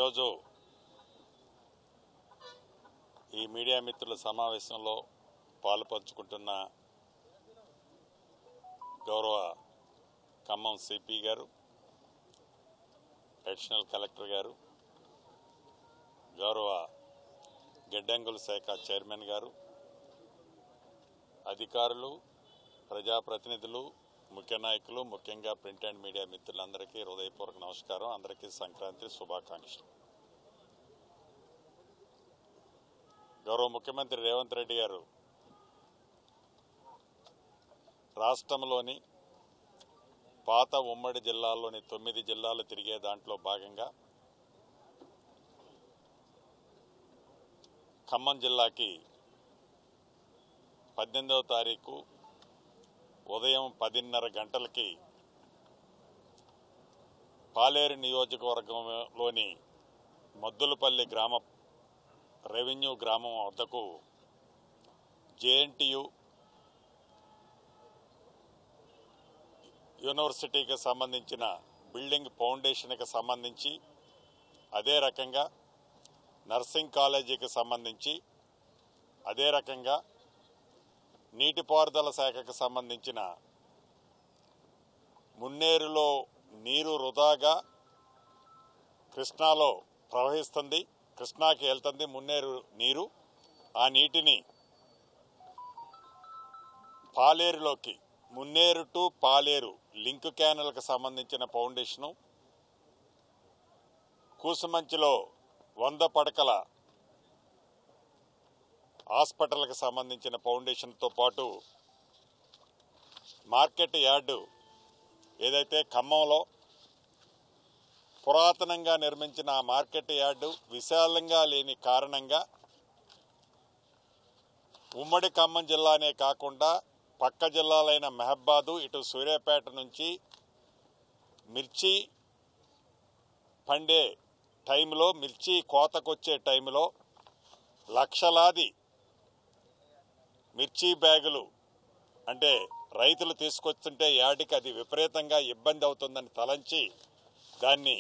ఈరోజు ఈ మీడియా మిత్రుల సమావేశంలో పాలుపంచుకుంటున్న గౌరవ ఖమ్మం సిపి గారు, అడిషనల్ కలెక్టర్ గారు, గౌరవ గిడ్డంగుల శాఖ చైర్మన్ గారు, అధికారులు, ప్రజాప్రతినిధులు, ముఖ్య నాయకులు, ముఖ్యంగా ప్రింట్ అండ్ మీడియా మిత్రులందరికీ హృదయపూర్వక నమస్కారం. అందరికీ సంక్రాంతి శుభాకాంక్షలు. గౌరవ ముఖ్యమంత్రి రేవంత్ రెడ్డి గారు రాష్ట్రంలోని పాత ఉమ్మడి జిల్లాల్లోని 9 జిల్లాలు తిరిగే దాంట్లో భాగంగా ఖమ్మం జిల్లాకి 18వ తారీఖు ఉదయం 10:30 గంటలకి పాలేరు నియోజకవర్గంలోని మద్దులపల్లి రెవెన్యూ గ్రామం వద్దకు జేఎన్టీయు యూనివర్సిటీకి సంబంధించిన బిల్డింగ్ ఫౌండేషన్కి సంబంధించి, అదే రకంగా నర్సింగ్ కాలేజీకి సంబంధించి, అదే రకంగా నీటిపారుదల శాఖకు సంబంధించిన మున్నేరులో నీరు వృధాగా కృష్ణాలో ప్రవహిస్తుంది, కృష్ణాకి వెళ్తుంది మున్నేరు నీరు. ఆ నీటిని పాలేరులోకి, మున్నేరు టు పాలేరు లింక్ క్యానల్కి సంబంధించిన ఫౌండేషను, కూసుమంచిలో 100 పడకల హాస్పిటల్కి సంబంధించిన ఫౌండేషన్తో పాటు మార్కెట్ యార్డు ఏదైతే ఖమ్మంలో పురాతనంగా నిర్మించిన ఆ మార్కెట్ యార్డు విశాలంగా లేని కారణంగా ఉమ్మడి ఖమ్మం జిల్లానే కాకుండా పక్క జిల్లాలైన మహబాదు, ఇటు సూర్యాపేట నుంచి మిర్చి పండే టైంలో, మిర్చి కోతకొచ్చే టైంలో లక్షలాది మిర్చి బ్యాగులు అంటే రైతులు తీసుకొస్తుంటే యార్డుకి అది విపరీతంగా ఇబ్బంది అవుతుందని తలంచి దాన్ని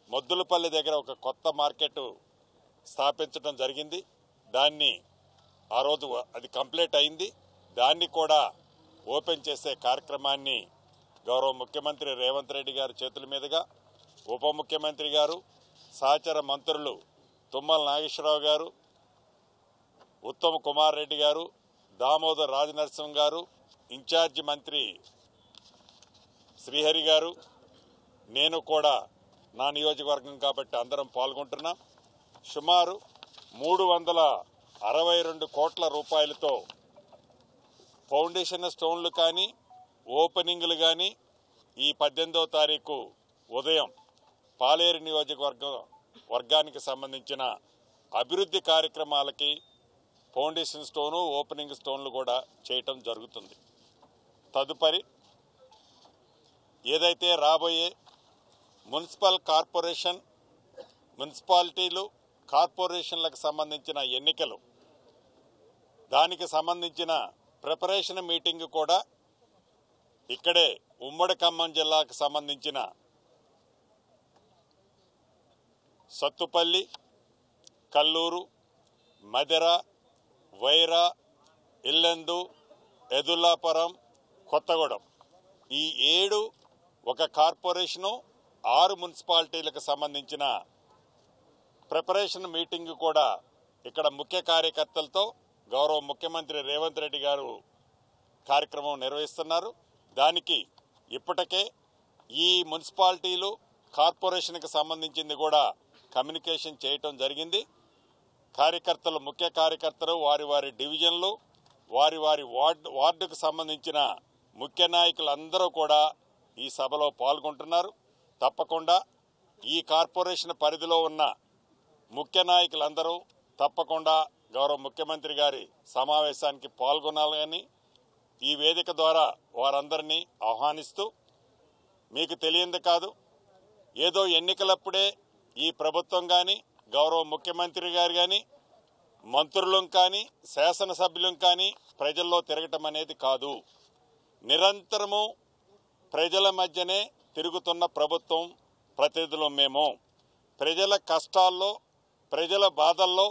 మొద్దులపల్లి దగ్గర ఒక కొత్త మార్కెట్ స్థాపించడం జరిగింది. దాన్ని ఆ రోజు అది కంప్లీట్ అయింది. దాన్ని కూడా ఓపెన్ చేసే కార్యక్రమాన్ని గౌరవ ముఖ్యమంత్రి రేవంత్ రెడ్డి గారి చేతుల మీదుగా ఉప ముఖ్యమంత్రి గారు, సహచర మంత్రులు తుమ్మల నాగేశ్వరరావు గారు, ఉత్తమ్ కుమార్ రెడ్డి గారు, దామోదర్ రాజనరసింహ గారు, ఇన్ఛార్జి మంత్రి శ్రీహరి గారు, నేను కూడా నా నియోజకవర్గం కాబట్టి అందరం పాల్గొంటున్నాం. సుమారు 362 కోట్ల రూపాయలతో ఫౌండేషన్ స్టోన్లు కానీ, ఓపెనింగ్లు కానీ ఈ 18వ తారీఖు ఉదయం పాలేరు నియోజకవర్గానికి సంబంధించిన అభివృద్ధి కార్యక్రమాలకి ఫౌండేషన్ స్టోను, ఓపెనింగ్ స్టోన్లు కూడా చేయటం జరుగుతుంది. తదుపరి ఏదైతే రాబోయే మున్సిపాలిటీలు, కార్పొరేషన్లకు సంబంధించిన ఎన్నికలు, దానికి సంబంధించిన ప్రిపరేషన్ మీటింగ్ కూడా ఇక్కడే ఉమ్మడి ఖమ్మం జిల్లాకు సంబంధించిన సత్తుపల్లి, కల్లూరు, మదిర, వైరా, ఇల్లందు, ఎదుల్లాపురం, కొత్తగూడెం ఈ 7 ఒక కార్పొరేషను, 6 మున్సిపాలిటీలకు సంబంధించిన ప్రిపరేషన్ మీటింగ్ కూడా ఇక్కడ ముఖ్య కార్యకర్తలతో గౌరవ ముఖ్యమంత్రి రేవంత్ రెడ్డి గారు కార్యక్రమం నిర్వహిస్తున్నారు. దానికి ఇప్పటికే ఈ మున్సిపాలిటీలు, కార్పొరేషన్కి సంబంధించింది కూడా కమ్యూనికేషన్ చేయటం జరిగింది. కార్యకర్తలు, ముఖ్య కార్యకర్తలు వారి వారి డివిజన్లు, వారి వారి వార్డుకు సంబంధించిన ముఖ్య నాయకులందరూ కూడా ఈ సభలో పాల్గొంటున్నారు. తప్పకుండా ఈ కార్పొరేషన్ పరిధిలో ఉన్న ముఖ్య నాయకులందరూ తప్పకుండా గౌరవ ముఖ్యమంత్రి గారి సమావేశానికి పాల్గొనాలని ఈ వేదిక ద్వారా వారందరినీ ఆహ్వానిస్తూ, మీకు తెలియంది కాదు, ఏదో ఎన్నికలప్పుడే ఈ ప్రభుత్వం కానీ, గౌరవ ముఖ్యమంత్రి గారు కానీ, మంత్రులం కానీ, శాసనసభ్యులం కానీ ప్రజల్లో తిరగటం అనేది కాదు. నిరంతరము ప్రజల మధ్యనే తిరుగుతున్న ప్రభుత్వం ప్రతినిధులు మేము. ప్రజల కష్టాల్లో ప్రజల బాధల్లో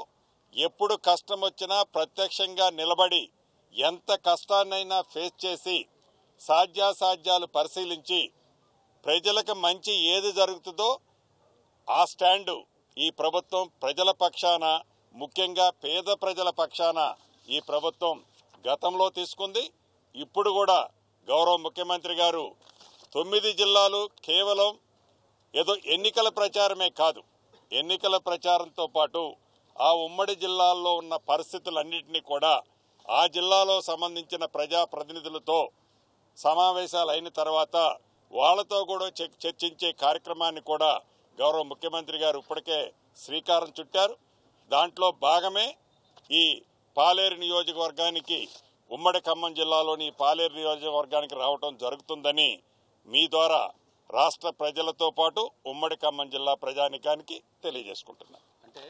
ఎప్పుడు కష్టం వచ్చినా ప్రత్యక్షంగా నిలబడి ఎంత కష్టాన్నైనా ఫేస్ చేసి సాధ్యాసాధ్యాలు పరిశీలించి ప్రజలకు మంచి ఏది జరుగుతుందో ఆ స్టాండు ఈ ప్రభుత్వం ప్రజల పక్షాన, ముఖ్యంగా పేద ప్రజల పక్షాన ఈ ప్రభుత్వం గతంలో తీసుకుంది. ఇప్పుడు కూడా గౌరవ ముఖ్యమంత్రి గారు 9 జిల్లాలు కేవలం ఏదో ఎన్నికల ప్రచారమే కాదు, ఎన్నికల ప్రచారంతో పాటు ఆ ఉమ్మడి జిల్లాల్లో ఉన్న పరిస్థితులన్నింటినీ కూడా ఆ జిల్లాలో సంబంధించిన ప్రజాప్రతినిధులతో సమావేశాలు అయిన తర్వాత వాళ్ళతో కూడా చర్చించే కార్యక్రమాన్ని కూడా గౌరవ ముఖ్యమంత్రి గారు ఇప్పటికే శ్రీకారం చుట్టారు. దాంట్లో భాగమే ఈ పాలేరు నియోజకవర్గానికి, ఉమ్మడి ఖమ్మం జిల్లాలోని పాలేరు నియోజకవర్గానికి రావటం జరుగుతుందని మీ ద్వారా రాష్ట్ర ప్రజలతో పాటు ఉమ్మడి ఖమ్మం జిల్లా ప్రజానికానికి తెలియజేసుకుంటున్నాను. అంటే